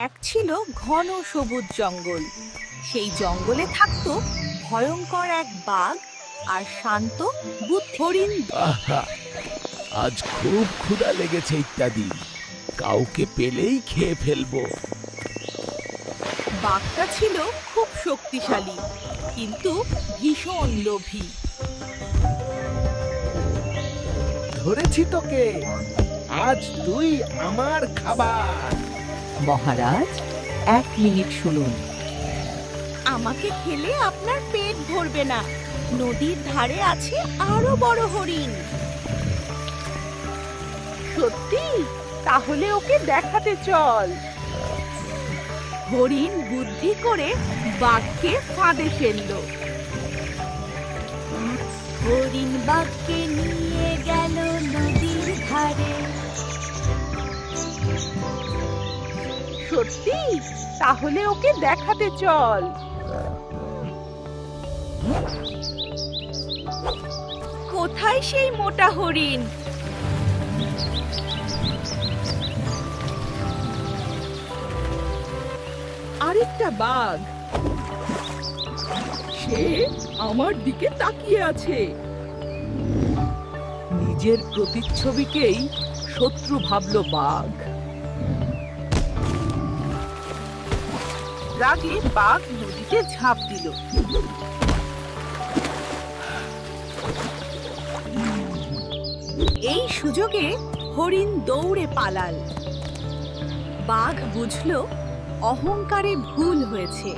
এক ছিল ঘন সবুজ জঙ্গল। সেই জঙ্গলে থাকতো ভয়ঙ্কর এক বাঘ আর শান্ত হরিণ। আহা, আজ খুব ক্ষুধা লেগেছে ইত্যাদি, কাউকে পেলেই খেয়ে ফেলবো। বাঘটা ছিল খুব শক্তিশালী কিন্তু ভীষণ লোভী। ধরেছি তোকে, আজ তুই আমার খাবার। মহারাজ, 1 মিনিট শুনুন। আমাকে খেলে আপনার পেট ভরবে না। নদীর ধারে আছে আরো বড় হরিণ। সত্যি? তাহলে ওকে দেখাতে চল। হরিণ বুদ্ধি করে বাঘকে ফাঁদে ফেলল। হরিণ বাঘকে নিয়ে গেল নদীর ধারে। সত্যি? তাহলে ওকে দেখাতে চল। কোথায় সেই মোটা হরিণ? আরেকটা বাঘ। সে আমার দিকে তাকিয়ে আছে। নিজের প্রতিচ্ছবিকেই শত্রু ভাবলো বাঘ। রাগে বাঘ নদীতে ঝাঁপ দিল। এই সুযোগে হরিণ দৌড়ে পালাল। বাঘ বুঝল অহংকারে ভুল হয়েছে।